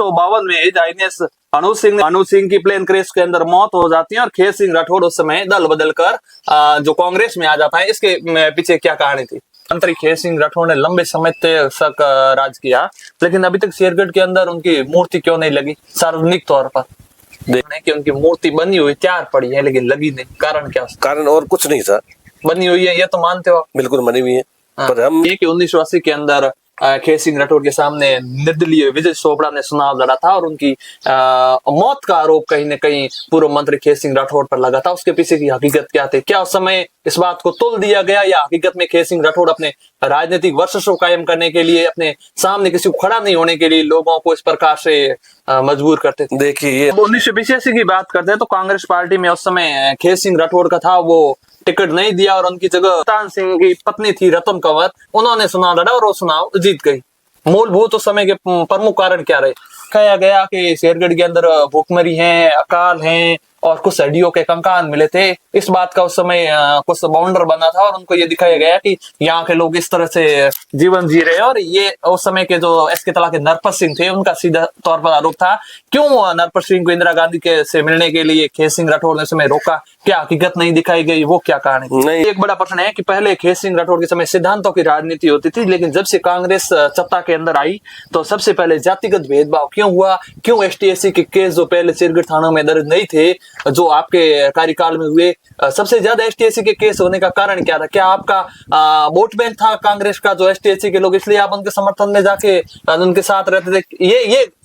1952 में INS अनु सिंह की plane crash के अंदर मौत हो जाती है और खेत सिंह राठौड़ उस समय दल बदल कर जो कांग्रेस में आ जाता है। इसके पीछे क्या कहानी थी? मंत्री खेत सिंह राठौड़ ने लंबे समय तक राज किया, लेकिन अभी तक शेरगढ़ के अंदर उनकी मूर्ति क्यों नहीं लगी? सार्वजनिक तौर पर देखने की उनकी मूर्ति बनी हुई तैयार पड़ी है लेकिन लगी नहीं, कारण क्या? कारण और कुछ नहीं सर, बनी हुई है ये तो मानते हो? बिल्कुल बनी हुई है। पर हम ये कि 1980 के अंदर खेत सिंह राठौड़ के सामने निर्दलीय विजय चोपड़ा ने चुनाव लड़ा था और उनकी मौत का आरोप कहीं न कहीं पूर्व मंत्री खेत सिंह राठौड़ पर लगा था। उसके पीछे की हकीकत क्या थी? क्या उस समय इस बात को तोल दिया गया या हकीकत में खेत सिंह राठौड़ अपने राजनीतिक वर्चस्व कायम करने के लिए, अपने सामने किसी को खड़ा नहीं होने के लिए लोगों को इस प्रकार से मजबूर करते थे? देखिए 1985 की बात करते हैं तो कांग्रेस पार्टी में उस समय खेत सिंह राठौड़ का था, वो टिकट नहीं दिया और उनकी जगह सुल्तान सिंह की पत्नी थी रतन कंवर, उन्होंने चुनाव लड़ा और वो चुनाव जीत गई। मूलभूत उस समय के प्रमुख कारण क्या रहे? कहा गया कि शेरगढ़ के अंदर भूखमरी है, अकाल है और कुछ हड्डियों के कंकाल मिले थे। इस बात का उस समय कुछ बाउंडर बना था और उनको ये दिखाया गया कि यहाँ के लोग इस तरह से जीवन जी रहे हैं। और ये उस समय के जो एसके तला के नरपत सिंह थे उनका सीधा तौर पर आरोप था। क्यों नरपत सिंह को इंदिरा गांधी के से मिलने के लिए खेत सिंह राठौड़ ने समय रोका? क्या हकीकत नहीं दिखाई गई? वो क्या कारण है? एक बड़ा प्रश्न है कि पहले खेत सिंह राठौड़ के समय सिद्धांतों की राजनीति होती थी, लेकिन जब से कांग्रेस सत्ता के अंदर आई तो सबसे पहले जातिगत भेदभाव क्यों हुआ? क्यों एसटी-एससी के केस जो पहले शेरगढ़ थानों में दर्ज नहीं थे, जो आपके कार्यकाल में हुए, सबसे ज्यादा एसटी-एससी के केस होने का कारण क्या था? क्या आपका वोट बैंक था कांग्रेस का जो एसटी-एससी के लोग, इसलिए आप उनके समर्थन में जाके उनके साथ रहते थे?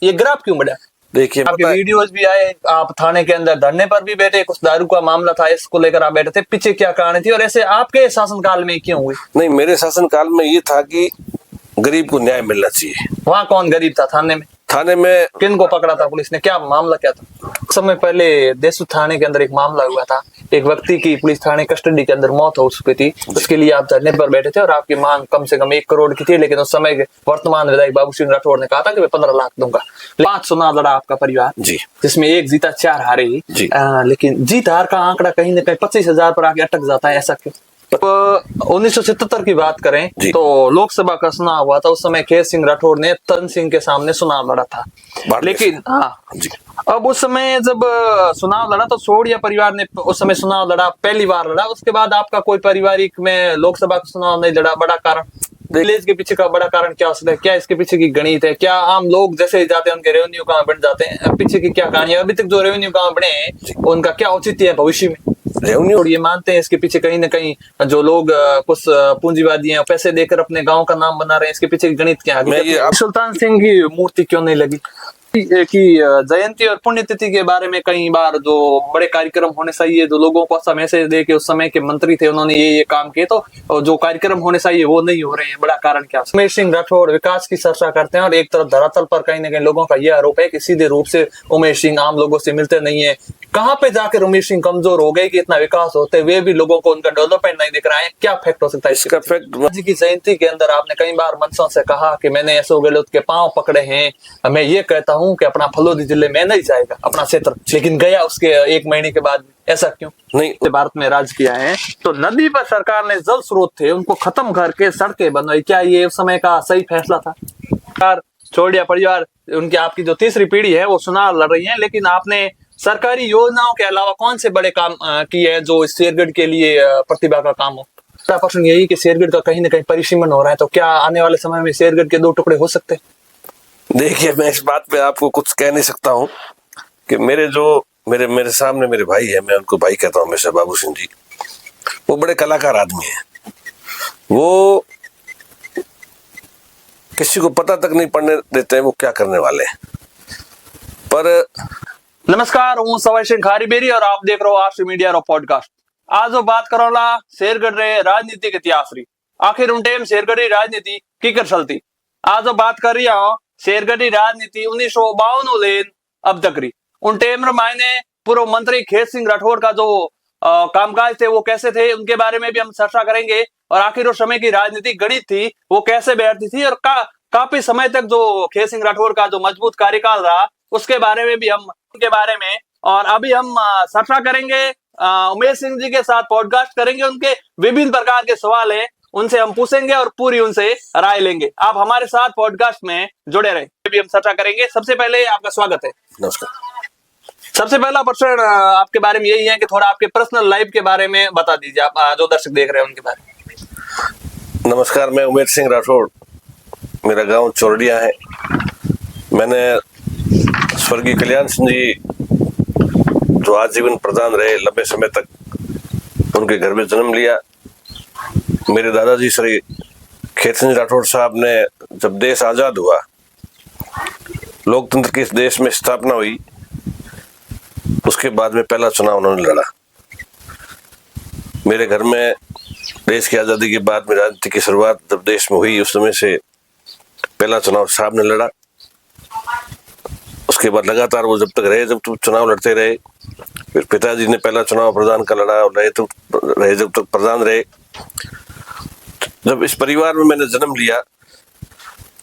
ये ग्राफ क्यों बढ़ा? देखिए आपके वीडियोस भी आए, आप थाने के अंदर धरने पर भी बैठे, कुछ दारू का मामला था इसको लेकर आप बैठे थे, पीछे क्या कहानी थी और ऐसे आपके शासनकाल में क्यों हुई? नहीं, मेरे शासनकाल में ये था कि गरीब को न्याय मिलना चाहिए। वहाँ कौन गरीब था? थाने में किन को पकड़ा था पुलिस ने? क्या मामला क्या था? समय पहले देशु थाने के अंदर एक मामला हुआ था, एक व्यक्ति की पुलिस थाने कस्टडी के अंदर मौत हो चुकी थी, उसके लिए आप धरने पर बैठे थे और आपकी मांग कम से कम 1 करोड़ की थी, लेकिन उस समय के वर्तमान विधायक बाबू सिंह राठौड़ ने कहा था कि मैं 15 लाख दूंगा। 5 चुनाव लड़ा आपका परिवार जी, जिसमें 1 जीता 4 हारे, लेकिन जीत हार का आंकड़ा कहीं न कहीं 25,000 पर आके अटक जाता है, ऐसा क्यों? 1977 की बात करें तो लोकसभा का चुनाव हुआ था। उस समय खेत सिंह राठौड़ ने तन सिंह के सामने चुनाव लड़ा था, लेकिन अब उस समय जब चुनाव लड़ा तो सोढ़िया परिवार ने उस समय चुनाव लड़ा, पहली बार लड़ा। उसके बाद आपका कोई पारिवारिक में लोकसभा का चुनाव नहीं लड़ा। बड़ा कारण विलेज के पीछे का बड़ा कारण क्या हो सकता है? क्या इसके पीछे की गणित है? क्या आम लोग जैसे जाते हैं उनके रेवेन्यू कहाँ बढ़ जाते हैं? पीछे की क्या कहानी है? अभी तक जो रेवेन्यू कहाँ बढ़े हैं उनका क्या औचित्य है भविष्य में? रेवेन्यू ये मानते हैं इसके पीछे कहीं ना कहीं जो लोग कुछ पूंजीवादी हैं, पैसे देकर अपने गांव का नाम बना रहे हैं, इसके पीछे की गणित क्या है? सुल्तान सिंह की मूर्ति क्यों नहीं लगी? कि जयंती और पुण्यतिथि के बारे में कई बार जो बड़े कार्यक्रम होने चाहिए, जो लोगों को समय से दे के उस समय के मंत्री थे उन्होंने ये काम किए, तो जो कार्यक्रम होने चाहिए वो नहीं हो रहे हैं। बड़ा कारण क्या? उमेश सिंह राठौड़ विकास की चर्चा करते हैं और एक तरफ धरातल पर कहीं ना कहीं लोगों का यह आरोप है कि सीधे रूप से उमेश सिंह आम लोगों से मिलते नहीं है। कहाँ पे जाकर उमेश सिंह कमजोर हो गए कि इतना विकास होते हुए भी लोगों को उनका डेवलपमेंट नहीं दिख रहा है? क्या फैक्ट हो सकता है इसका? फैक्ट जी की जयंती के अंदर आपने कई बार मंचों से कहा कि मैंने अशोक गहलोत के पांव पकड़े हैं। मैं ये कहता हूँ कि अपना फलोदी जिले में नहीं जाएगा अपना क्षेत्र, लेकिन गया उसके 1 महीने के बाद। ऐसा क्यों? नहीं, भारत में राज किया है तो नदी पर सरकार ने जल स्रोत थे उनको खत्म करके सड़कें बनवाई। क्या ये उस समय का सही फैसला था? छोड़िया परिवार, उनकी आपकी जो तीसरी पीढ़ी है वो चुनाव लड़ रही है, लेकिन आपने सरकारी योजनाओं के अलावा कौन से बड़े काम किए हैं जो शेरगढ़ के लिए प्रतिभा का काम हो? प्रश्न यही कि शेरगढ़ का कहीं ना कहीं परिसीमन हो रहा है, तो क्या आने वाले समय में शेरगढ़ के 2 टुकड़े हो सकते हैं? देखिए, मैं इस बात पे आपको कुछ कह नहीं सकता हूँ कि मेरे सामने मेरे भाई है, मैं उनको भाई कहता हूँ हमेशा, बाबू सिंह जी, वो बड़े कलाकार आदमी है। वो किसी को पता तक नहीं पड़ने देते हैं वो क्या करने वाले हैं। पर नमस्कार, हूँ सवाई सिंह खारीबेरी और आप देख रहे हो आश्री मीडिया रो पॉडकास्ट। आज वो बात करोला शेरगढ़ रे राजनीति के इतिहास री, आखिर उन टाइम शेरगढ़ राजनीति की कर चलती। आज वो बात कर रही हूँ शेरगढ़ राजनीति 1952 लेन अब तक री। उन टाइम मायने पूर्व मंत्री खेत सिंह राठौड़ का जो कामकाज थे वो कैसे थे, उनके बारे में भी हम चर्चा करेंगे। और आखिर उस समय की राजनीति गणित थी वो कैसे बैठती थी, और काफी समय तक जो खेत सिंह राठौड़ का जो मजबूत कार्यकाल रहा उसके बारे में भी हम उनके बारे में। और अभी हम चर्चा करेंगे, उमेश सिंह जी के साथ पॉडकास्ट करेंगे। उनके विभिन्न प्रकार के सवाल हैं, उनसे हम पूछेंगे और पूरी उनसे राय लेंगे। आप हमारे साथ पॉडकास्ट में जुड़े रहे। भी हम चर्चा करेंगे। सबसे पहले आपका स्वागत है। नमस्कार। सबसे पहला प्रश्न आपके बारे में यही है कि थोड़ा आपके पर्सनल लाइफ के बारे में बता दीजिए, आप जो दर्शक देख रहे हैं उनके बारे में। नमस्कार, मैं उमेर सिंह राठौड़, मेरा गांव चौरडिया है। मैंने स्वर्गीय कल्याण सिंह जी जो आजीवन प्रधान रहे लंबे समय तक, उनके घर में जन्म लिया। मेरे दादाजी श्री खेत सिंह राठौड़ साहब ने जब देश आजाद हुआ, लोकतंत्र के इस देश में स्थापना हुई, उसके बाद में पहला चुनाव उन्होंने लड़ा। मेरे घर में देश की आजादी के बाद में राजनीति की शुरुआत जब देश में हुई, उस समय से पहला चुनाव साहब ने लड़ा। उसके बाद लगातार वो जब तक चुनाव लड़ते रहे। फिर पिताजी ने पहला चुनाव प्रधान का लड़ा और जब तक प्रधान रहे। जब इस परिवार में मैंने जन्म लिया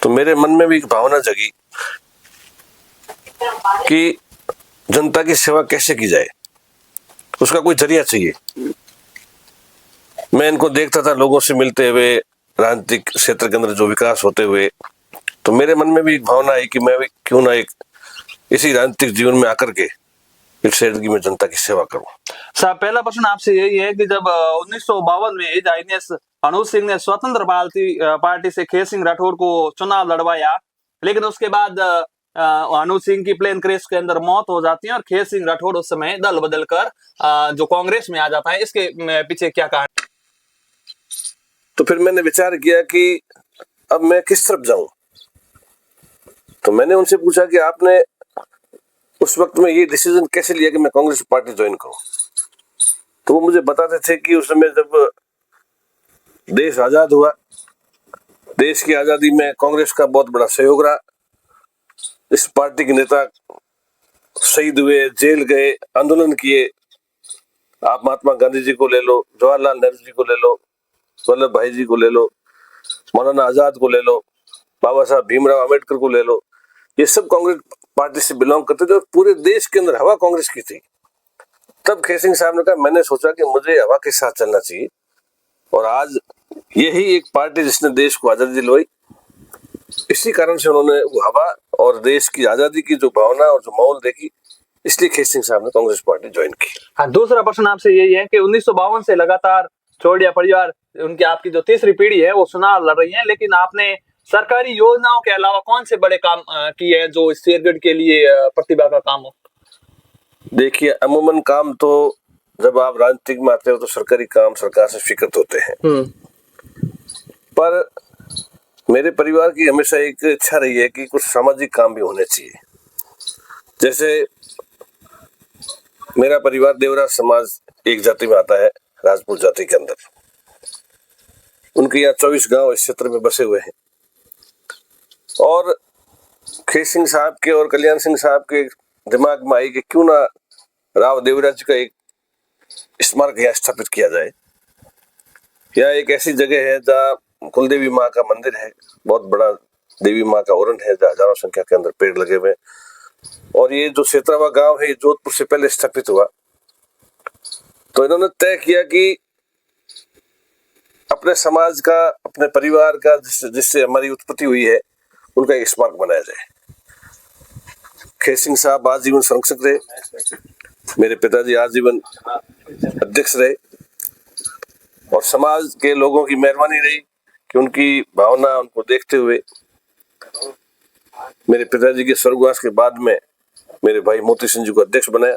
तो मेरे मन में भी एक भावना जगी कि जनता की सेवा कैसे की जाए, उसका कोई जरिया चाहिए। मैं इनको देखता था लोगों से मिलते हुए, राजनीतिक क्षेत्र के अंदर जो विकास होते हुए, तो मेरे मन में भी एक भावना आई कि मैं भी क्यों ना एक इसी राजनीतिक जीवन में आकर के इस क्षेत्र की मैं जनता की सेवा करूं। साहब, पहला प्रश्न आपसे यही है कि जब 1952 में INS अनुज सिंह ने स्वतंत्र पार्टी से खेत सिंह राठौड़ को चुनाव लड़वाया, लेकिन उसके बाद अनुज सिंह की प्लेन क्रैश के अंदर मौत हो जाती है और खेत सिंह राठौड़ उस समय दल बदल कर जो कांग्रेस में आ जाता है, इसके पीछे क्या कारण? तो फिर मैंने विचार किया कि अब मैं किस तरफ जाऊं। तो मैंने उनसे पूछा कि आपने उस वक्त में ये डिसीजन कैसे लिया कि मैं कांग्रेस पार्टी ज्वाइन करूं। तो वो मुझे बताते थे कि उस समय जब देश आजाद हुआ, देश की आजादी में कांग्रेस का बहुत बड़ा सहयोग रहा। इस पार्टी के नेता शहीद हुए, जेल गए, आंदोलन किए। आप महात्मा गांधी जी को ले लो, जवाहरलाल नेहरू जी को ले लो, वल्लभ भाई जी को ले लो, मौलाना आजाद को ले लो, बाबा साहब भीमराव अम्बेडकर को ले लो, ये सब कांग्रेस पार्टी से बिलोंग करते थे और पूरे देश के अंदर हवा कांग्रेस की थी। तब खेत सिंह साहब ने कहा, मैंने सोचा कि मुझे हवा के साथ चलना चाहिए, और आज यही एक पार्टी जिसने देश को आजादी दिलवाई। इसी कारण से उन्होंने वो हवा और देश की आजादी की जो भावना और जो माहौल देखी, इसलिए खेत सिंह साहब ने कांग्रेस पार्टी ज्वाइन की। हाँ, दूसरा प्रश्न आपसे यही है कि 1952 से लगातार चौरडिया परिवार, उनकी आपकी जो तीसरी पीढ़ी है वो चुनाव लड़ रही है, लेकिन आपने सरकारी योजनाओं के अलावा कौन से बड़े काम किए हैं जो इस शेरगढ़ के लिए प्रतिभा का काम हो? देखिए, अमूमन काम तो जब आप राजनीतिक में आते हो तो सरकारी काम सरकार से स्वीकृत होते हैं, पर मेरे परिवार की हमेशा एक इच्छा रही है कि कुछ सामाजिक काम भी होने चाहिए। जैसे मेरा परिवार देवराज समाज एक जाति में आता है, राजपूत जाति के अंदर। उनके यहाँ 24 गांव इस क्षेत्र में बसे हुए हैं, और खेत सिंह साहब के और कल्याण सिंह साहब के दिमाग में आई कि क्यों ना राव देवराज का एक स्मारक यहाँ स्थापित किया जाए। यहाँ एक ऐसी जगह है जहाँ कुलदेवी माँ का मंदिर है, बहुत बड़ा देवी माँ का ओरण है जहाँ हजारों संख्या के अंदर पेड़ लगे हुए, और ये जो सेतरावा गांव है ये जोधपुर से पहले स्थापित हुआ। तो इन्होंने तय किया कि अपने समाज का, अपने परिवार का, जिससे हमारी उत्पत्ति हुई है, उनका एक स्मारक बनाया जाए। खेत सिंह साहब आजीवन संरक्षक रहे, मेरे पिताजी आजीवन अध्यक्ष रहे, और समाज के लोगों की मेहरबानी रही कि उनकी भावना, उनको देखते हुए मेरे पिताजी के स्वर्गवास के बाद में मेरे भाई मोती सिंह जी को अध्यक्ष बनाया।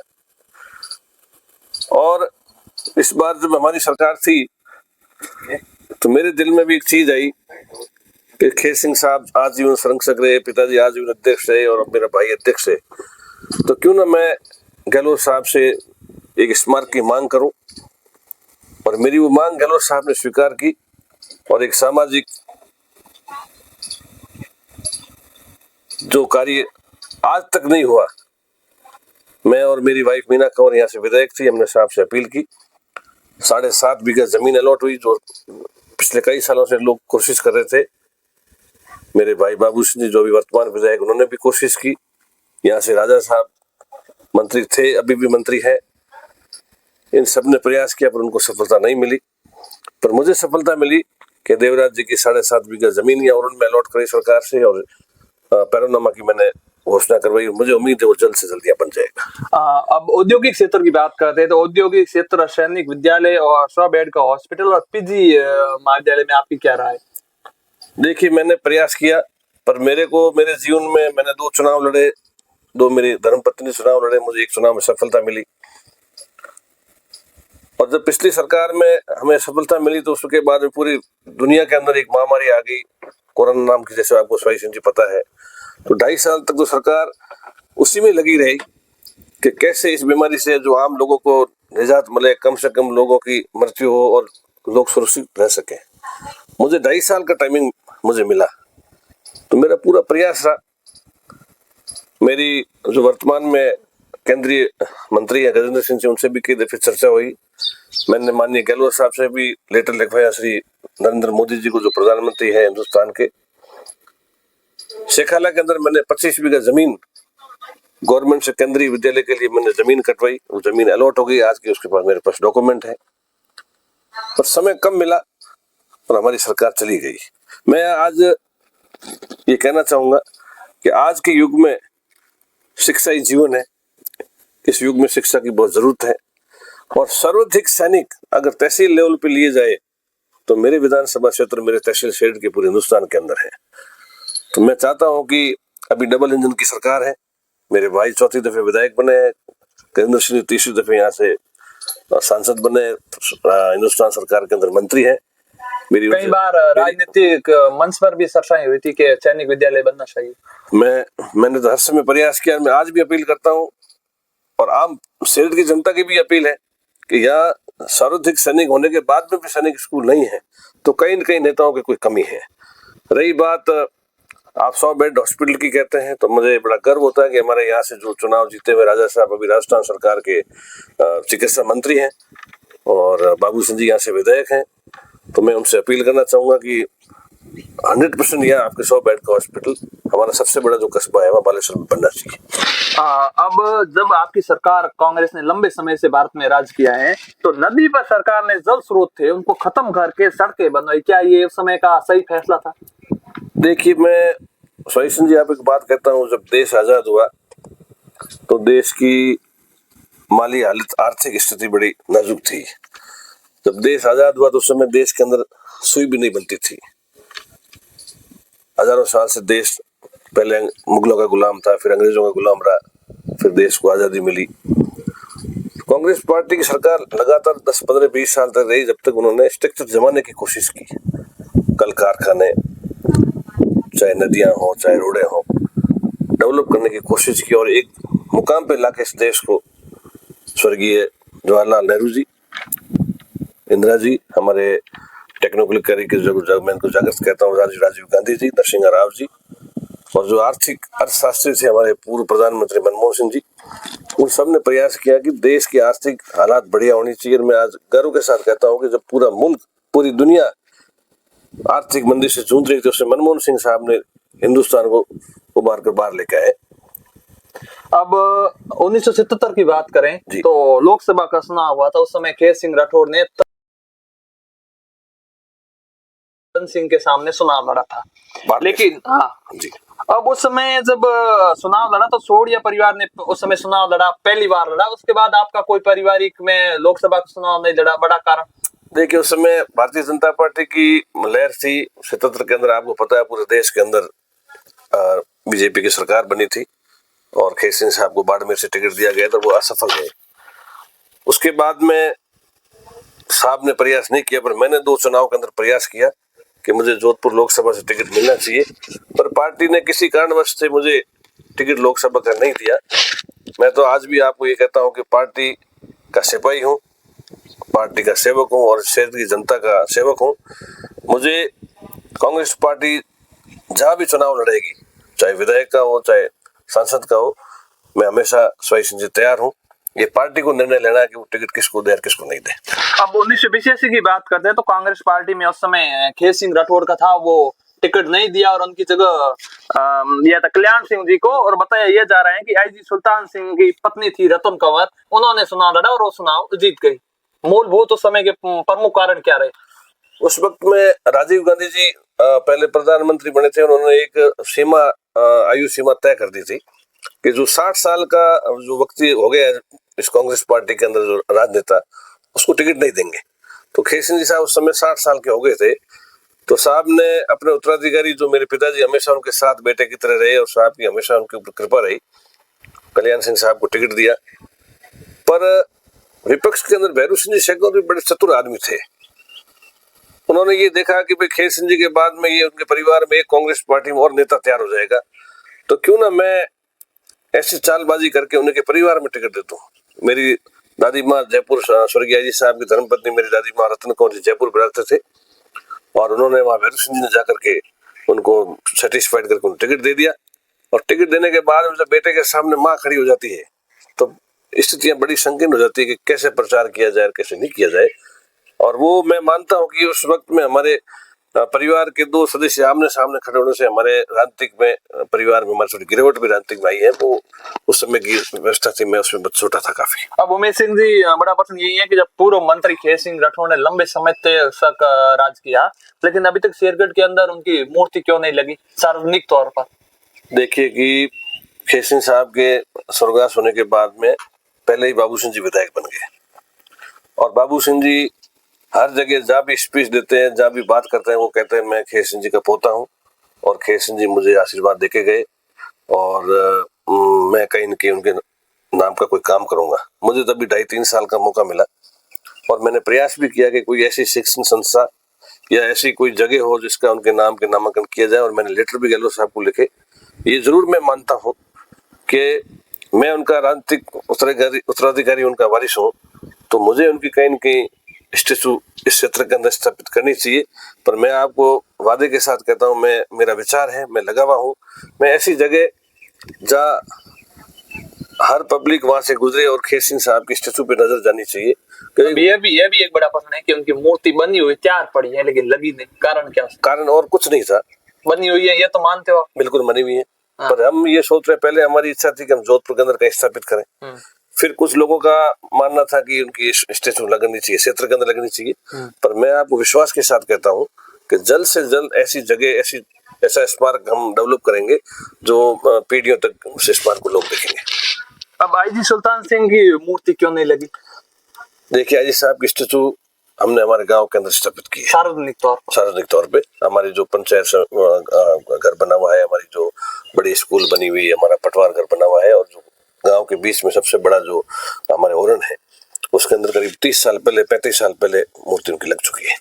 और इस बार जब हमारी सरकार थी तो मेरे दिल में भी एक चीज आई कि खेत सिंह साहब आजीवन संरक्षक रहे, पिताजी आजीवन अध्यक्ष रहे, और मेरा भाई अध्यक्ष है, तो क्यों ना मैं गहलोत साहब से एक स्मारक की मांग करूं। और मेरी वो मांग गहलोत साहब ने स्वीकार की, और एक सामाजिक जो कार्य आज तक नहीं हुआ, मैं और मेरी वाइफ मीना कंवर यहाँ से विधायक थी, हमने साहब से अपील की, 7.5 बीघा जमीन अलॉट हुई, जो पिछले कई सालों से लोग कोशिश कर रहे थे। मेरे भाई बाबू सिंह जी जो भी वर्तमान विधायक, उन्होंने भी कोशिश की। यहाँ से राजा साहब मंत्री थे, अभी भी मंत्री हैं, इन सब ने प्रयास किया पर उनको सफलता नहीं मिली। पर मुझे सफलता मिली कि देवराज जी की 7.5 बीघा जमीन या उन्होंने अलॉट करी सरकार से, और पैरोनामा की मैंने घोषणा करवाई। मुझे उम्मीद है वो जल्द से जल्द यहाँ बन जाएगा। अब औद्योगिक क्षेत्र की बात करते हैं तो औद्योगिक क्षेत्र, सैनिक विद्यालय और 100 बेड का हॉस्पिटल और पीजी महाविद्यालय में आपकी क्या राय है? देखिए, मैंने प्रयास किया, पर मेरे जीवन में मैंने 2 चुनाव लड़े, 2 मेरी धर्मपत्नी चुनाव लड़े, मुझे एक चुनाव में सफलता मिली। और जब पिछली सरकार में हमें सफलता मिली तो उसके बाद में पूरी दुनिया के अंदर एक महामारी आ गई, कोरोना नाम की, जैसे आपको स्वाई सिंह जी पता है। तो 2.5 साल तक तो सरकार उसी में लगी रही कि कैसे इस बीमारी से जो आम लोगों को निजात मिले, कम से कम लोगों की मृत्यु हो और लोग सुरक्षित रह सके। मुझे 2.5 साल का टाइमिंग मुझे मिला, तो मेरा पूरा प्रयास रहा। मेरी जो वर्तमान में केंद्रीय मंत्री है गजेंद्र सिंह जी, उनसे भी कई दफे चर्चा हुई। मैंने माननीय गहलोत साहब से भी लेटर लिखवाया, श्री नरेंद्र मोदी जी को, जो प्रधानमंत्री है हिंदुस्तान के। शेखाला के अंदर मैंने 25 बीघा जमीन गवर्नमेंट से केंद्रीय विद्यालय के लिए मैंने जमीन कटवाई, वो जमीन अलॉट हो गई आज की, उसके पास मेरे पास डॉक्यूमेंट है। पर समय कम मिला और हमारी सरकार चली गई। मैं आज ये कहना चाहूंगा कि आज के युग में शिक्षा ही जीवन है। इस युग में शिक्षा की बहुत जरूरत है और सर्वाधिक सैनिक अगर तहसील लेवल पे लिए जाए तो मेरे विधानसभा क्षेत्र, मेरे तहसील क्षेत्र के पूरे हिंदुस्तान के अंदर है। तो मैं चाहता हूं कि अभी डबल इंजन की सरकार है, मेरे भाई 4थी दफे विधायक बने हैं, गजेंद्र सिंह 3री दफे यहाँ से सांसद बने, हिंदुस्तान सरकार के अंदर मंत्री है। कई बार राजनीतिक मंच पर भी चर्चाएं हुई थी कि सैनिक विद्यालय बनना चाहिए। मैंने तो हर समय प्रयास किया। मैं आज भी अपील करता हूँ और आम क्षेत्र की जनता की भी अपील है कि यहाँ सर्वाधिक सैनिक होने के बाद में भी सैनिक स्कूल नहीं है, तो कहीं न कहीं नेताओं की कोई कमी है। रही बात आप 100 बेड हॉस्पिटल की कहते हैं, तो मुझे बड़ा गर्व होता है कि हमारे यहाँ से जो चुनाव जीते हुए राजा साहब अभी राजस्थान सरकार के चिकित्सा मंत्री हैं और बाबू सिंह जी यहाँ से विधायक हैं। तो मैं उनसे अपील करना चाहूंगा कि 100% यहाँ आपके 100 बेड का हॉस्पिटल, हमारा सबसे बड़ा जो कस्बा है वहाँ बालेश्वर में बनना चाहिए। अब जब आपकी सरकार, कांग्रेस ने लंबे समय से भारत में राज किया है, तो नदी पर सरकार ने जल स्रोत थे उनको खत्म करके सड़कें बनवाई, क्या ये उस समय का सही फैसला था? देखिए, मैं स्वाई सिंह जी आप एक बात कहता हूँ, जब देश आजाद हुआ तो देश की माली हालत, आर्थिक स्थिति बड़ी नाजुक थी। जब देश आजाद हुआ तो उस समय देश के अंदर सुई भी नहीं बनती थी। हजारों साल से देश पहले मुगलों का गुलाम था, फिर अंग्रेजों का गुलाम रहा, फिर देश को आजादी मिली। कांग्रेस पार्टी की सरकार लगातार 10, 15, 20 साल तक रही, जब तक उन्होंने स्ट्रक्चर जमाने की कोशिश की। कल कारखाने, चाहे नदियां हो, चाहे रोडें हो, डेवलप करने की कोशिश की और एक मुकाम पे लाके इस देश को स्वर्गीय जवाहरलाल नेहरू जी, इंदिरा जी, हमारे टेक्नोक्रेट के जो मैं इनको जागृत कहता हूँ, राजीव गांधी जी, नरसिंह राव जी, और जो आर्थिक अर्थशास्त्री थे हमारे पूर्व प्रधानमंत्री मनमोहन सिंह जी, उन सब ने प्रयास किया कि देश की आर्थिक हालात बढ़िया होनी चाहिए। मैं आज गर्व के साथ कहता हूँ कि जब पूरा मुल्क, पूरी दुनिया आर्थिक मंदी से जूझ रही थी, उससे मनमोहन सिंह साहब ने हिंदुस्तान को उबार कर बाहर लेकर आए। अब 1977 की बात करें तो लोकसभा का चुनाव हुआ था। उस समय खेत सिंह राठौड़ ने सिंह के सामने चुनाव लड़ा था, लेकिन जी, अब उस समय जब चुनाव लड़ा तो सोढ़िया परिवार ने उस समय चुनाव लड़ा, पहली बार लड़ा। उसके बाद आपका कोई पारिवारिक में लोकसभा का चुनाव नहीं लड़ा, बड़ा कारण? देखिए, उस समय भारतीय जनता पार्टी की लहर थी 77 के अंदर, आपको पता है पूरे देश के अंदर बीजेपी की सरकार बनी थी और खेत सिंह साहब को बाड़मेर से टिकट दिया गया था, वो असफल रहे। उसके बाद में साहब ने प्रयास नहीं किया, पर मैंने 2 चुनाव के अंदर प्रयास किया कि मुझे जोधपुर लोकसभा से टिकट मिलना चाहिए, पर पार्टी ने किसी कारणवश से मुझे टिकट लोकसभा का नहीं दिया। मैं तो आज भी आपको ये कहता हूं कि पार्टी का सिपाही हूं, पार्टी का सेवक हूं और क्षेत्र की जनता का सेवक हूं। मुझे कांग्रेस पार्टी जहां भी चुनाव लड़ेगी, चाहे विधायक का हो, चाहे सांसद का हो, मैं हमेशा स्वाई सिंह जी तैयार हूं। ये पार्टी को निर्णय लेना है कि वो टिकट किसको दे और किसको नहीं दे। अब 1982 की बात करते हैं तो कांग्रेस पार्टी में उस समय खेत सिंह राठौड़ का था, वो टिकट नहीं दिया और उनकी जगह दिया था कल्याण सिंह जी को। और बताया यह जा रहा है कि आईजी सुल्तान सिंह की पत्नी थी रतन कंवर, उन्होंने चुनाव लड़ा और वो चुनाव जीत गई। मूलभूत उस समय के प्रमुख कारण क्या रहे? उस वक्त में राजीव गांधी जी पहले प्रधानमंत्री बने थे, उन्होंने एक सीमा आयु सीमा तय कर दी थी कि जो 60 साल का जो व्यक्ति हो गया इस कांग्रेस पार्टी के अंदर जो राजनेता, उसको टिकट नहीं देंगे। तो खेर सिंह जी साहब उस समय 60 साल के हो गए थे। तो साहब ने अपने उत्तराधिकारी जो मेरे पिताजी हमेशा उनके साथ बेटे की तरह रहे और साहब की हमेशा उनके ऊपर कृपा रही, कल्याण सिंह साहब को टिकट दिया। पर विपक्ष के अंदर भैरू सिंह जी शेखर भी बड़े चतुर आदमी थे। उन्होंने ये देखा कि भाई खेर सिंह जी के बाद में ये उनके परिवार में एक कांग्रेस पार्टी में और नेता तैयार हो जाएगा, तो क्यों ना मैं ऐसी चालबाजी करके उनके परिवार में टिकट देता हूँ। मेरी दादी माँ जयपुर, स्वर्गीय जी साहब की धर्मपत्नी मेरी दादी माँ रत्न कौर जी जयपुर में रहते थे और उन्होंने वहां भैरू सिंह जी ने जाकर के उनको सेटिस्फाइड करके उनको टिकट दे दिया। और टिकट देने के बाद जब बेटे के सामने माँ खड़ी हो जाती है तो स्थितियां बड़ी संकीर्ण हो जाती है कि कैसे प्रचार किया जाए और कैसे नहीं किया जाए। और वो मैं मानता हूँ कि उस वक्त में हमारे परिवार के दो सदस्य आमने सामने खड़े होने से हमारे राजनीतिक में परिवार में हमारी थोड़ी गिरावट भी राजनीतिक में आई है। वो उस समय की व्यवस्था थी, मैं उसमें छोटा था काफी। अब उमेश सिंह जी, बड़ा प्रश्न यही है कि जब पूर्व मंत्री खेर सिंह राठौर ने लंबे समय तक राज किया, लेकिन अभी तक शेरगढ़ के अंदर उनकी मूर्ति क्यों नहीं लगी सार्वजनिक तौर पर? देखिए कि खेर सिंह साहब के स्वर्गवास होने के बाद में पहले ही बाबू सिंह जी विधायक बन गए और बाबू सिंह जी हर जगह जहाँ भी स्पीच देते हैं, जहाँ भी बात करते हैं, वो कहते हैं मैं खेर सिंह जी का पोता हूँ और खेर सिंह जी मुझे आशीर्वाद देके गए और मैं कहीं न कहीं उनके नाम का कोई काम करूंगा। मुझे तभी 2.5-3 साल का मौका मिला और मैंने प्रयास भी किया कि कोई ऐसी शिक्षण संस्था या ऐसी कोई जगह हो जिसका उनके नाम के नामांकन किया जाए। और मैंने लेटर भी गहलोत साहब को लिखे। ये जरूर मैं मानता हूँ कि मैं उनका राजनीतिक उत्तराधिकारी उनका वारिस हूँ, तो मुझे उनकी कहीं न कहीं स्टेचू इस क्षेत्र के अंदर स्थापित करनी चाहिए। पर मैं आपको वादे के साथ कहता हूँ, मेरा विचार है, मैं लगा हुआ हूँ, मैं ऐसी जगह जहाँ हर पब्लिक वहां से गुजरे और खेर सिंह साहब की स्टेचू पे नजर जानी चाहिए। ये भी एक बड़ा प्रश्न है कि उनकी मूर्ति बनी हुई तैयार पड़ी है लेकिन लगी नहीं, कारण क्या? कारण और कुछ नहीं था, बनी हुई है, ये तो मानते हो? बिल्कुल बनी हुई है। हाँ। पर हम ये सोच रहे, पहले हमारी इच्छा थी कि हम जोधपुर के अंदर कहीं स्थापित करें, फिर कुछ लोगों का मानना था कि उनकी स्टेचू लगनी चाहिए, क्षेत्र के अंदर लगनी चाहिए। पर मैं आपको विश्वास के साथ कहता हूँ कि जल्द से जल्द ऐसी जगह, ऐसा स्मारक हम डेवलप करेंगे जो पीढ़ियों तक उस स्मारक को लोग देखेंगे। अब आईजी सुल्तान सिंह की मूर्ति क्यों नहीं लगी? देखिए, आईजी साहब की स्टेचू हमने हमारे गांव के अंदर स्थापित की है सार्वजनिक तौर पे। हमारी जो पंचायत घर बना हुआ है, हमारी जो बड़ी स्कूल बनी हुई है, हमारा पटवार घर बना हुआ है और जो गांव के बीच में सबसे बड़ा जो हमारे ओरण है उसके अंदर करीब 30 साल पहले 35 साल पहले मूर्ति उनकी लग चुकी है।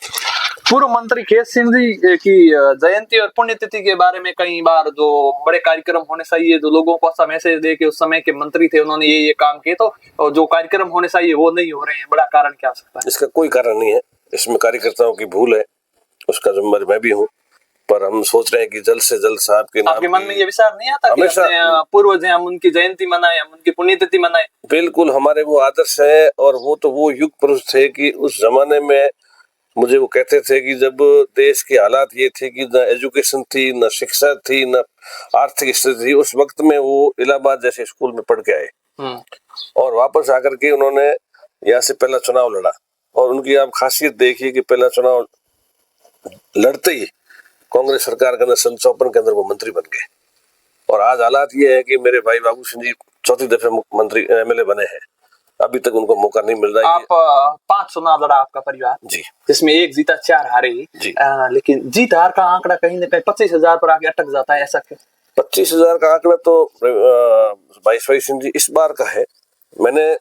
पूर्व मंत्री खेर सिंह जी की जयंती और पुण्यतिथि के बारे में कई बार जो बड़े कार्यक्रम होने चाहिए, जो लोगों को ऐसा मैसेज दे के उस समय के मंत्री थे उन्होंने ये काम किए, तो जो कार्यक्रम होने चाहिए वो नहीं हो रहे हैं, बड़ा कारण क्या हो सकता है? इसका कोई कारण नहीं है, इसमें कार्यकर्ताओं की भूल है, उसका जिम्मेदार मैं भी हूँ। पर हम सोच रहे हैं कि जल्द से जल्द साहब के नाम, आपके मन में ये विचार नहीं आता कि पूर्वज हैं, हम उनकी जयंती मनाएं, हम उनकी पुण्यतिथि मनाएं? बिल्कुल, हमारे वो आदर्श है और वो तो वो युग पुरुष थे कि उस जमाने में मुझे वो कहते थे कि जब देश की हालात ये थी कि न एजुकेशन थी, न शिक्षा थी, न आर्थिक स्थिति थी, उस वक्त में वो इलाहाबाद जैसे स्कूल में पढ़ के आए और वापस आकर के उन्होंने यहाँ से पहला चुनाव लड़ा। और उनकी आप खासियत देखिए कि पहला चुनाव लड़ते ही कांग्रेस सरकार के अंदर 57 के अंदर वो मंत्री बन गए। और आज हालात ये है कि मेरे भाई बाबू सिंह जी 4थी दफे मंत्री MLA बने हैं, अभी तक उनको मौका नहीं मिल रहा है। आप 5 चुनाव लड़ा आपका परिवार जी, जिसमें 1 जीता 4 हारे जी। लेकिन जीत हार का आंकड़ा कहीं न कहीं 25,000 पर आके अटक जाता है, ऐसा क्यों? 25,000 का आंकड़ा तो भाई सिंह जी इस बार का है। मैंने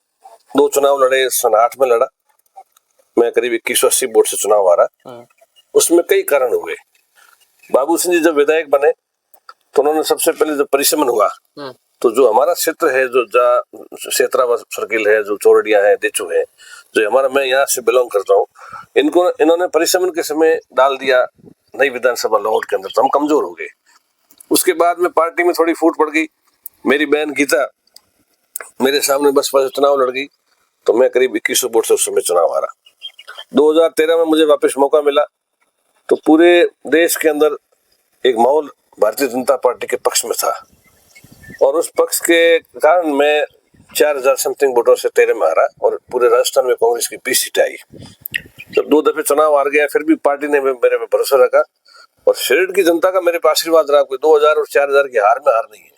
2 चुनाव लड़े, सन 8 में लड़ा, मैं करीब 2180 वोट से चुनाव हारा। उसमें कई कारण हुए। बाबू सिंह जी जब विधायक बने तो उन्होंने सबसे पहले जब परिश्रमण हुआ तो जो हमारा क्षेत्र है, जो क्षेत्रावा सर्किल है, जो चौरडिया है, देचू है, जो हमारा, मैं यहाँ से बिलोंग करता हूँ, इन्होंने परिश्रमण के समय डाल दिया नई विधानसभा लाहौर के अंदर, तो हम कमजोर हो गए। उसके बाद में पार्टी में थोड़ी फूट पड़ गई। मेरी बहन गीता मेरे सामने बसपा से चुनाव लड़ गई तो मैं करीब 2100 वोट से उस समय चुनाव हारा। 2013 में मुझे वापस मौका मिला तो पूरे देश के अंदर एक माहौल भारतीय जनता पार्टी के पक्ष में था और उस पक्ष के कारण मैं 4000 समथिंग वोटों से 13 में हारा और पूरे राजस्थान में कांग्रेस की 20 सीटें आई। जब 2 दफे चुनाव हार गया फिर भी पार्टी ने मेरे पे भरोसा रखा और शेरड की जनता का मेरे पे आशीर्वाद रहा, कोई 2000 और 4000 की हार में हार नहीं है।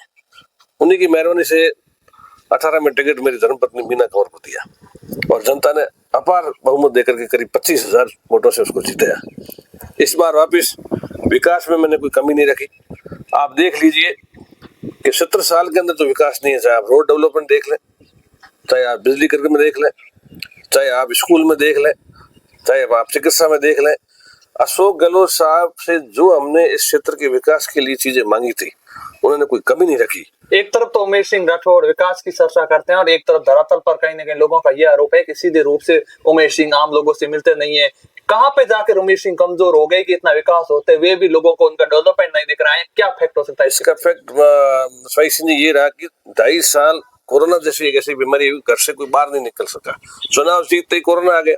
उन्हीं की मेहरबानी से 18 में टिकट मेरी धर्मपत्नी मीना कंवर को दिया और जनता ने अपार बहुमत देकर के करीब 25,000 वोटों से उसको जिताया। इस बार वापिस विकास में मैंने कोई कमी नहीं रखी। आप देख लीजिए कि 17 साल के अंदर जो विकास नहीं है, चाहे आप रोड डेवलपमेंट देख लें, चाहे आप बिजली कार्यक्रम में देख लें, चाहे आप स्कूल में देख लें, चाहे आप चिकित्सा में देख लें, अशोक गहलोत साहब से जो हमने इस क्षेत्र के विकास के लिए चीजें मांगी थी उन्होंने कोई कमी नहीं रखी। एक तरफ तो उमेश सिंह राठौड़ विकास की चर्चा करते हैं और एक तरफ धरातल पर कहीं ना कहीं लोगों का यह आरोप है कि सीधे रूप से उमेश सिंह आम लोगों से मिलते नहीं है। कहाँ पे जाकर उमेश सिंह कमजोर हो गए कि इतना विकास होते हुए भी लोगों को उनका डेवलपमेंट नहीं दिख रहा है? क्या फैक्ट हो सकता है इसका? फैक्ट स्वाई सिंह जी ये रहा कि 2.5 साल कोरोना जैसी एक ऐसी बीमारी हुई, घर से कोई बाहर नहीं निकल सका। चुनाव जीतते ही कोरोना आ गया।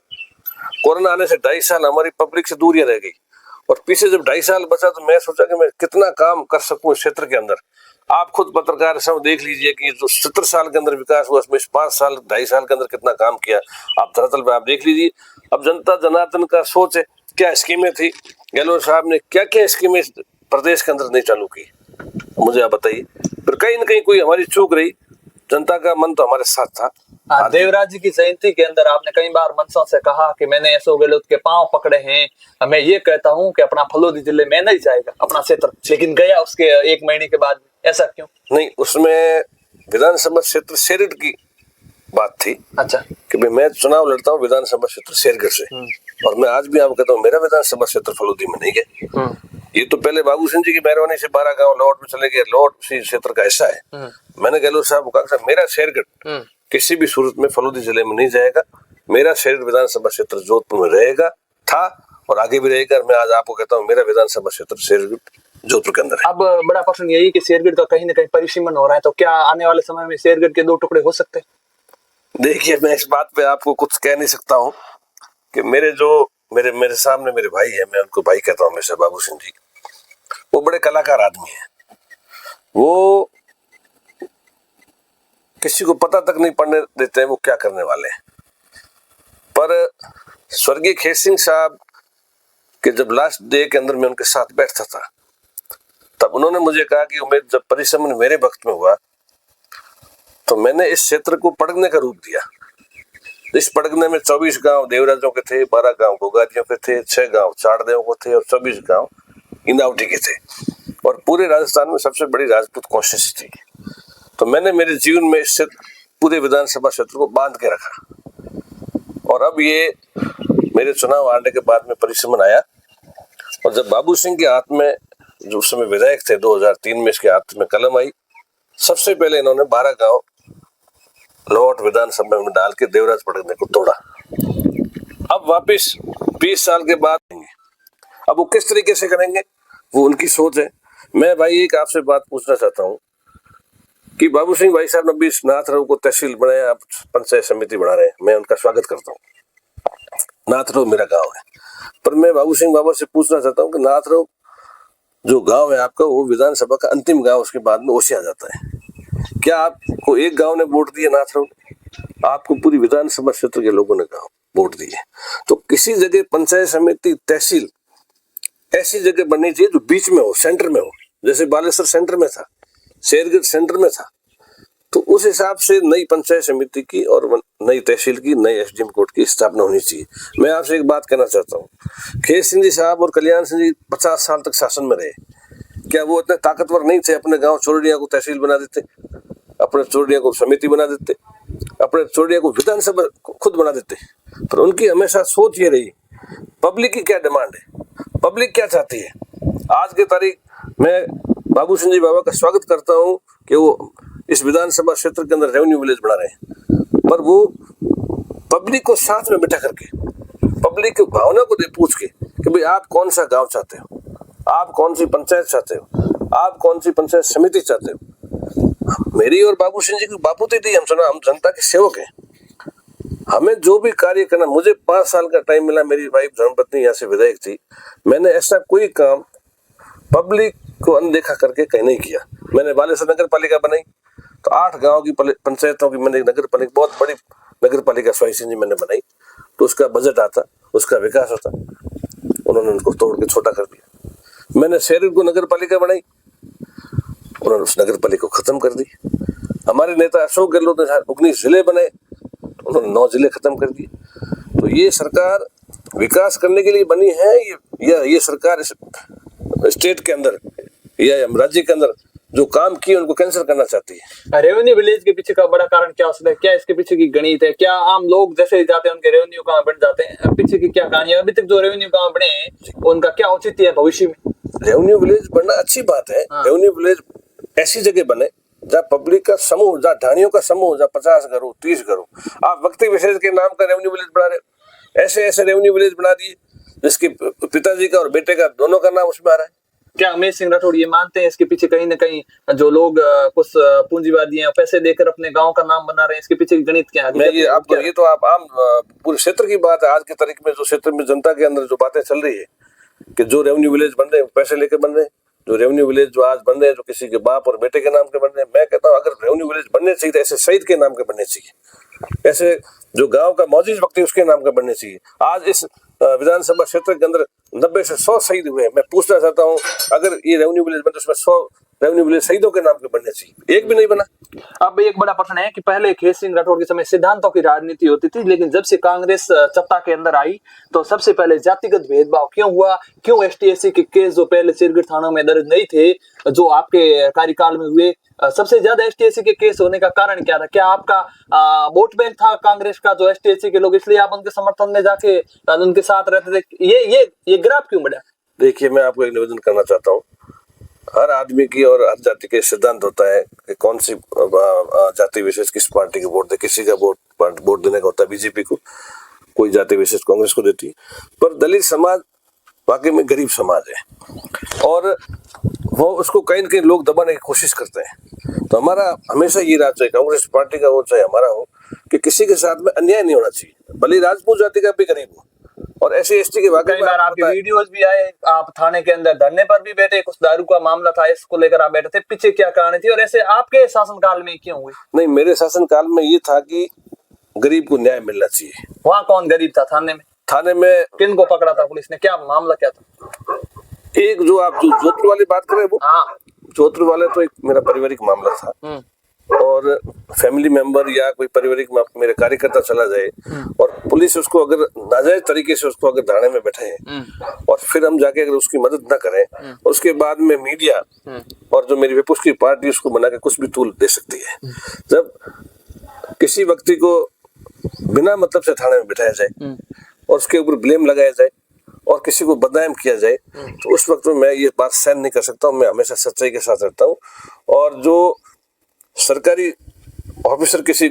कोरोना आने से 2.5 साल हमारी पब्लिक से दूरियां रह गई और पीछे जब 2.5 साल बचा तो मैं सोचा कि मैं कितना काम कर सकूं इस क्षेत्र के अंदर। आप खुद पत्रकार सब देख लीजिए कि जो 17 साल के अंदर विकास हुआ उसमें 5 साल 2.5 साल के अंदर कितना काम किया। आप धरातल पे आप देख लीजिए। अब जनता जनार्दन का सोच है, क्या स्कीमें थी, गहलोत साहब ने क्या क्या स्कीमें प्रदेश के अंदर नहीं चालू की, मुझे आप बताइए। फिर कहीं ना कहीं कोई हमारी चूक रही। जनता का मन तो हमारे साथ था। देवराज जी की जयंती के अंदर आपने कई बार मंचों से कहा कि मैंने अशोक गहलोत के पांव पकड़े हैं। मैं ये कहता हूं कि अपना फलोदी जिले में नहीं जाएगा अपना क्षेत्र, लेकिन गया उसके 1 महीने के बाद। ऐसा क्यों? नहीं, उसमें विधानसभा क्षेत्र शेरगढ़ की बात थी। अच्छा, कि मैं चुनाव लड़ता हूँ विधानसभा क्षेत्र शेरगढ़ से और मैं आज भी आपको कहता हूँ मेरा विधानसभा क्षेत्र फलोदी में नहीं गया। ये तो पहले बाबू सिंह जी की मेहरबानी से 12 गांव लौट में चले गए। लौट उसी क्षेत्र का हिस्सा है। मैंने गहलोत साहब को कहा मेरा शेरगढ़ किसी भी सूरत में फलोदी जिले में नहीं जाएगा। मेरा शेरगढ़ विधानसभा क्षेत्र जोधपुर में रहेगा, था और आगे भी रहेगा। मैं आज आपको कहता हूँ मेरा विधानसभा क्षेत्र शेरगढ़ जोधपुर के अंदर है। अब बड़ा प्रश्न यही कि शेरगढ़ का कहीं ना कहीं परिसीमन हो रहा है, तो क्या आने वाले समय में शेरगढ़ के 2 टुकड़े हो सकते हैं? देखिए, मैं इस बात पे आपको कुछ कह नहीं सकता हूँ कि मेरे सामने मेरे भाई है, मैं उनको भाई कहता हूँ हमेशा, बाबू सिंह जी, वो बड़े कलाकार आदमी है। वो किसी को पता तक नहीं पड़ने देते हैं वो क्या करने वाले हैं। पर स्वर्गीय खेत सिंह साहब के जब लास्ट डे के अंदर मैं उनके साथ बैठता था तब उन्होंने मुझे कहा कि उमेश, जब परिसमन मेरे वक्त में हुआ तो मैंने इस क्षेत्र को पड़गने का रूप दिया। इस पड़गने में 24 गांव देवराजों के थे, 12 गांव गोगादियों के थे, 6 गांव चाड़देव को थे और 24 गांव इंदावटी के थे और पूरे राजस्थान में सबसे बड़ी राजपूत कॉन्स्टिट्यूंसी थी। तो मैंने मेरे जीवन में इससे पूरे विधानसभा क्षेत्र को बांध के रखा और अब ये मेरे चुनाव आने के बाद में परिसमन आया और जब बाबू सिंह के हाथ में, जो उस समय विधायक थे 2003 में, इसके हाथ में कलम आई, सबसे पहले इन्होंने 12 गांव लौट विधानसभा में डाल के देवराज पड़गने को तोड़ा। अब वापिस 20 साल के बाद अब वो किस तरीके से करेंगे वो उनकी सोच है। मैं भाई एक आपसे बात पूछना चाहता हूँ कि बाबू सिंह भाई साहब ने भी नाथरव को तहसील बनाया, आप पंचायत समिति बना रहे हैं, मैं उनका स्वागत करता हूँ। नाथरव मेरा गांव है, पर मैं बाबू सिंह बाबा से पूछना चाहता हूँ कि नाथरव जो गांव है आपका, वो विधानसभा का अंतिम गांव, उसके बाद में ओसिया जाता है। क्या आपको एक गांव ने वोट दिया नाथरव? आपको पूरी विधानसभा क्षेत्र के लोगों ने वोट दिए। तो किसी जगह पंचायत समिति, तहसील ऐसी जगह बननी चाहिए जो बीच में हो, सेंटर में हो। जैसे बालेश्वर सेंटर में था, शेरगढ़ सेंटर में था, तो उस हिसाब से नई पंचायत समिति की और नई तहसील की, नई एसडीएम कोर्ट की स्थापना होनी चाहिए। मैं आपसे एक बात कहना चाहता हूँ, खेत सिंह जी साहब और कल्याण सिंह जी 50 साल तक शासन में रहे, क्या वो इतने ताकतवर नहीं थे? अपने गांव चोरडिया को तहसील बना देते, अपने चोरडिया को समिति बना देते, अपने चोरडिया को विधानसभा खुद बना देते। पर उनकी हमेशा सोच ये रही, पब्लिक की क्या डिमांड है, पब्लिक क्या चाहती है। आज की तारीख मैं बाबू सिंह जी बाबा का स्वागत करता हूँ कि वो इस विधानसभा क्षेत्र के अंदर रेवेन्यू विलेज बना रहे हैं, पर वो पब्लिक को साथ में बिठा करके, पब्लिक की भावना को पूछ के कि भाई आप कौन सा गांव चाहते हो, आप कौन सी पंचायत चाहते हो, आप कौन सी पंचायत समिति चाहते हो। मेरी और बाबू सिंह जी की बापूती थी, हम जनता के सेवक हैं। हमें जो भी कार्य करना, मुझे 5 साल का टाइम मिला, मेरी वाइफ धर्मपत्नी यहाँ से विधायक थी, मैंने ऐसा कोई काम पब्लिक को अनदेखा करके कहीं नहीं किया। मैंने बालेश्वर नगर पालिका बनाई तो 8 गांव की पंचायतों की मैंने नगर पालिका, बहुत बड़ी नगर पालिका स्वाई सिंह जी मैंने बनाई, तो उसका बजट आता, उसका विकास होता, उन्होंने उनको तोड़ के छोटा कर दिया। मैंने शहर को नगर पालिका बनाई, उन्होंने उस नगर पालिका को खत्म कर दी। हमारे नेता अशोक गहलोत ने 19 जिले बनाए, उन्होंने 9 जिले खत्म कर दिए। तो ये सरकार विकास करने के लिए बनी है ये सरकार इस स्टेट के अंदर या राज्य के अंदर जो काम किए उनको कैंसिल करना चाहती है। रेवेन्यू विलेज के पीछे का बड़ा कारण क्या है? क्या इसके पीछे की गणित है? क्या आम लोग जैसे ही जाते हैं उनके रेवेन्यू कहाँ बढ़ जाते हैं? पीछे की क्या कहानी है? अभी तक जो रेवेन्यू कहाँ बढ़े हैं उनका क्या औचित्य है भविष्य में? रेवेन्यू विलेज बढ़ना अच्छी बात है। रेवेन्यू विलेज ऐसी जगह बने जहाँ पब्लिक का समूह, जहाँ ढाणियों का समूह, जहाँ 50 घर हो, 30 घर हो। आप व्यक्ति विशेष के नाम का रेवेन्यू विलेज बना रहे हो। ऐसे ऐसे रेवेन्यू विलेज बना दिए जिसके पिताजी का और बेटे का दोनों का नाम उसमें आ रहा है। क्या उमेश सिंह राठौड़ ये मानते हैं इसके पीछे कहीं ना कहीं जो लोग कुछ पूंजीवादी हैं पैसे देकर अपने गांव का नाम बना रहे हैं? इसके पीछे की गणित क्या है? मैं ये आपको ये तो आप आम पूरे क्षेत्र की बात है। आज की तारीख में जो क्षेत्र में जनता के अंदर जो बातें चल रही है कि जो रेवेन्यू विलेज बन रहे हैं पैसे लेकर बन रहे हैं, जो रेवेन्यू विलेज जो आज बन रहे हैं जो किसी के बाप और बेटे के नाम के बन रहे हैं। मैं कहता हूँ अगर रेवेन्यू विलेज बनने चाहिए तो ऐसे शहीद के नाम के बनने चाहिए, ऐसे जो गांव का मौजूद व्यक्ति उसके नाम का बनने चाहिए। आज इस विधानसभा क्षेत्र के अंदर 90 से 100 शहीद हुए हैं। मैं पूछना चाहता हूँ अगर ये रेवेन्यू विलेज बने तो उसमें 100 रेवेन्यू विलेज शहीदों के नाम के बनने चाहिए, एक भी नहीं बना। अब एक बड़ा प्रश्न है कि पहले खेत सिंह राठौड़ के समय सिद्धांतों की राजनीति होती थी, लेकिन जब से कांग्रेस सत्ता के अंदर आई तो सबसे पहले जातिगत भेदभाव क्यों हुआ? क्यों एसटीएससी के केस जो पहले सिरगिर थानों में दर्ज नहीं थे जो आपके कार्यकाल में हुए, सबसे ज्यादा एसटीएससी के केस होने का कारण क्या था? क्या आपका वोट बैंक था कांग्रेस का जो एसटीएससी के लोग, इसलिए आप उनके समर्थन में जाके उनके साथ रहते थे? ये ग्राफ क्यों बढ़ा? देखिए मैं आपको एक निवेदन करना चाहता हूँ। हर आदमी की और हर जाति के सिद्धांत होता है कि कौन सी जाति विशेष किस पार्टी को वोट दे। किसी का वोट देने का होता है बीजेपी को, कोई जाति विशेष कांग्रेस को देती है। पर दलित समाज वाकई में गरीब समाज है और वो उसको कहीं ना कहीं लोग दबाने की कोशिश करते हैं। तो हमारा हमेशा ये राज है, कांग्रेस पार्टी का हो चाहे हमारा हो, कि किसी के साथ में अन्याय नहीं होना चाहिए, भले राजपूत जाति का भी गरीब हो। और ऐसे एसटी के कई बार आपके वीडियोस भी आए, आप थाने के अंदर धरने पर भी बैठे, कुछ दारू का मामला था इसको लेकर आप बैठे थे, पीछे क्या कारण थी और ऐसे आपके शासनकाल में क्यों हुई? नहीं, मेरे शासनकाल में ये था कि गरीब को न्याय मिलना चाहिए। वहाँ कौन गरीब था? थाने में किन को पकड़ा था पुलिस ने? क्या मामला क्या था? एक जो आप जो जोधपुर वाली बात कर रहे हैं वो, हाँ, जोधपुर वाले तो एक मेरा पारिवारिक मामला था और फैमिली मेंबर या कोई पारिवारिक मेरे कार्यकर्ता चला जाए और पुलिस उसको अगर नाजायज तरीके से उसको अगर धारणे में बैठे और फिर हम जाके अगर उसकी मदद ना करें और उसके बाद में मीडिया और जो मेरी विपक्ष की पार्टी उसको बना के कुछ भी तूल दे सकती है। जब किसी व्यक्ति को बिना मतलब से थाने में बिठाया जाए और उसके ऊपर ब्लेम लगाया जाए और किसी को बदनाम किया जाए तो उस वक्त में मैं ये बात सहन नहीं कर सकता हूँ। मैं हमेशा सच्चाई के साथ रहता हूँ और जो सरकारी ऑफिसर किसी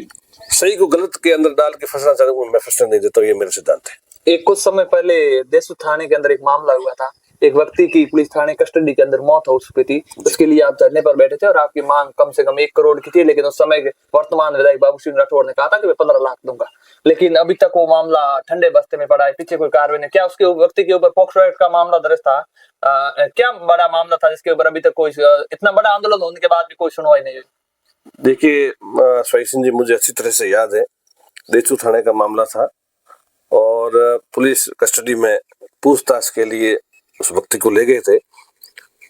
सही को गलत के अंदर डाल के फंसना चाहते हैं मैं फंसने नहीं देता हूँ, ये मेरा सिद्धांत है। एक कुछ समय पहले देशु थाने के अंदर एक मामला हुआ था, एक व्यक्ति की पुलिस थाने कस्टडी के अंदर मौत हो चुकी थी, उसके लिए आप धरने पर बैठे थे और आपकी मांग कम से कम 1 करोड़ की थी, लेकिन उस समय वर्तमान विधायक बाबू सिंह राठौड़ ने कहा था कि मैं 15 लाख दूंगा, लेकिन अभी तक वो मामला ठंडे बस्ते में पड़ा है, पीछे कोई कार्रवाई नहीं। क्या उसके व्यक्ति के ऊपर पॉक्सो एक्ट का मामला दर्ज था? क्या बड़ा मामला था जिसके ऊपर अभी तक कोई, इतना बड़ा आंदोलन होने के बाद भी कोई सुनवाई नहीं हुई? देखिए स्वाई सिंह जी, मुझे अच्छी तरह से याद है, देशू थाने का मामला था और पुलिस कस्टडी में पूछताछ के लिए उस व्यक्ति को ले गए थे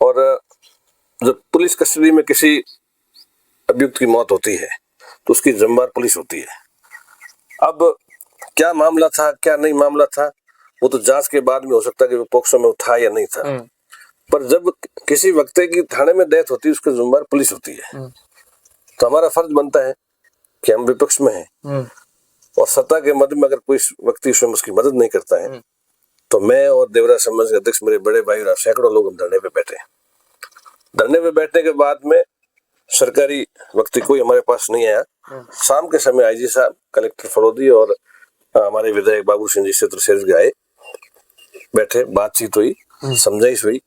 और जब पुलिस कस्टडी में किसी अभियुक्त की मौत होती है तो उसकी जिम्मेदार पुलिस होती है। अब क्या मामला था क्या नहीं मामला था वो तो जांच के बाद में हो सकता है कि वो पॉक्सो में था या नहीं था, पर जब किसी व्यक्ति की थाने में डेथ होती है उसकी जिम्मेदार पुलिस होती है। तो हमारा फर्ज बनता है कि हम विपक्ष में हैं और सत्ता के मध्य में अगर कोई व्यक्ति स्वयं उसकी मदद नहीं करता है तो मैं और देवराज समाज के अध्यक्ष मेरे बड़े भाई और सैकड़ों लोग हम धरने पे बैठे। धरने पे बैठने के बाद में सरकारी व्यक्ति कोई हमारे पास नहीं आया। शाम के समय आईजी साहब, कलेक्टर फरोदी और हमारे विधायक बाबू सिंह जी क्षेत्र से गए, बैठे, बातचीत हुई, समझाइश हुई।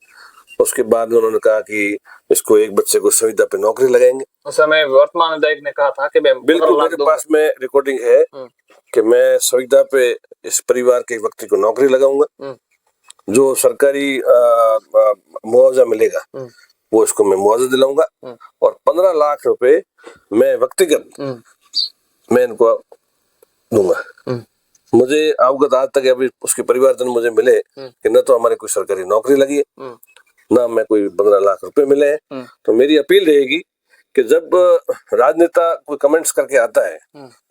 उसके बाद में उन्होंने कहा कि इसको एक बच्चे को संविदा पे नौकरी लगाएंगे। उस समय वर्तमान विधायक ने कहा था कि बिल्कुल मेरे पास में रिकॉर्डिंग है कि मैं संविदा पे इस परिवार के व्यक्ति को नौकरी लगाऊंगा, जो सरकारी मुआवजा मिलेगा वो इसको मैं मुआवजा दिलाऊंगा और 15 लाख रुपए मैं व्यक्तिगत मैं इनको दूंगा। मुझे अवगत आज तक अभी उसके परिवारजन मुझे मिले कि न तो हमारे कोई सरकारी नौकरी लगी है ना मैं कोई 15 लाख रुपए मिले हैं। तो मेरी अपील रहेगी कि जब राजनेता कोई कमेंट्स करके आता है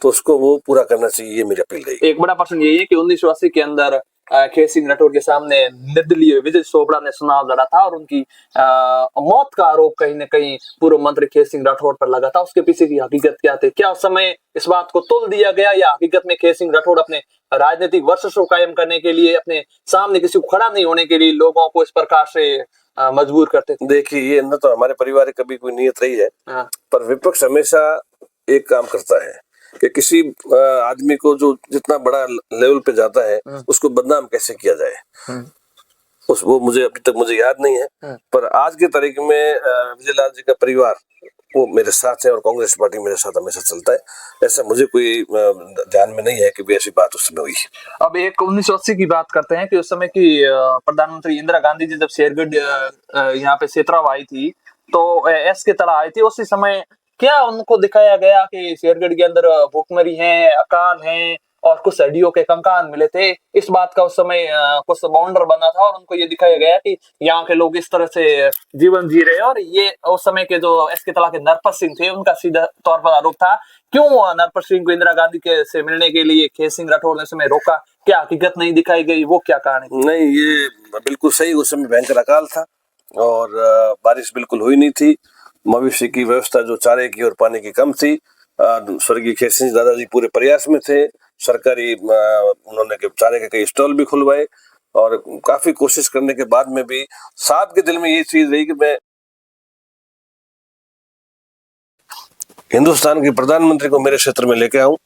तो उसको वो पूरा करना चाहिए, ये मेरी अपील रहेगी। एक बड़ा प्रश्न यही है कि 1980 के अंदर के सिंह राठौर के सामने निर्दलीय विजय चोपड़ा ने चुनाव लड़ा था और उनकी मौत का आरोप कहीं न कहीं पूर्व मंत्री के सिंह राठौर पर लगा था। उसके पीछे की हकीकत क्या थी? क्या उस समय इस बात को तोल दिया गया या हकीकत में के सिंह राठौर अपने राजनीतिक वर्चस्व कायम करने के लिए, अपने सामने किसी को खड़ा नहीं होने के लिए लोगों को इस प्रकार से मजबूर करते थे? देखिए, ये न तो हमारे परिवार की कभी कोई नीयत रही है, पर विपक्ष हमेशा एक काम करता है कि किसी आदमी को जो जितना बड़ा लेवल पे जाता है उसको बदनाम कैसे किया जाए। वो मुझे अभी तक मुझे याद नहीं है, पर आज के तारीख में विजय लाल जी का परिवार वो मेरे साथ है और कांग्रेस पार्टी मेरे साथ हमेशा चलता है। ऐसा मुझे कोई ध्यान में नहीं है कि ऐसी बात उस समय हुई। अब एक 1980 की बात करते हैं कि उस समय की प्रधानमंत्री इंदिरा गांधी जी जब शेरगढ़ यहाँ पे सेतराव आई थी तो एस के तरह आई थी, उसी समय क्या उनको दिखाया गया कि शेरगढ़ के अंदर भूखमरी है, अकाल है और कुछ हड्डियों के कंकाल मिले थे? इस बात का उस समय कुछ बाउंडर बना था और उनको ये दिखाया गया कि यहाँ के लोग इस तरह से जीवन जी रहे हैं। और ये उस समय के जो एस के तला के नरपत सिंह थे उनका सीधा तौर पर आरोप था। क्यों नरपत सिंह को इंदिरा गांधी के से मिलने के लिए के सिंह राठौर ने समय रोका? क्या हकीकत नहीं दिखाई गई? वो क्या कारण है? नहीं, ये बिल्कुल सही, उस समय भयंकर अकाल था और बारिश बिल्कुल हुई नहीं थी। मवेशी की व्यवस्था जो चारे की और पानी की कम थी। स्वर्गीय खेत सिंह दादाजी पूरे प्रयास में थे। सरकारी उन्होंने चारे के कई स्टॉल भी खुलवाए और काफी कोशिश करने के बाद में भी साहब के दिल में ये चीज रही कि मैं हिंदुस्तान के प्रधानमंत्री को मेरे क्षेत्र में लेके आऊं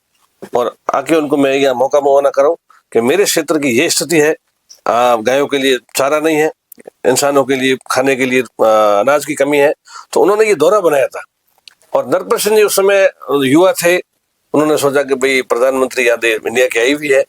और आके उनको मैं यहाँ मौका मुआवना कराऊं कि मेरे क्षेत्र की ये स्थिति है, गायों के लिए चारा नहीं है, इंसानों के लिए खाने के लिए अनाज की कमी है। तो उन्होंने ये दौरा बनाया था और नरपत सिंह जी उस समय युवा थे। उन्होंने सोचा कि भाई प्रधानमंत्री याद इंडिया की आई हुई है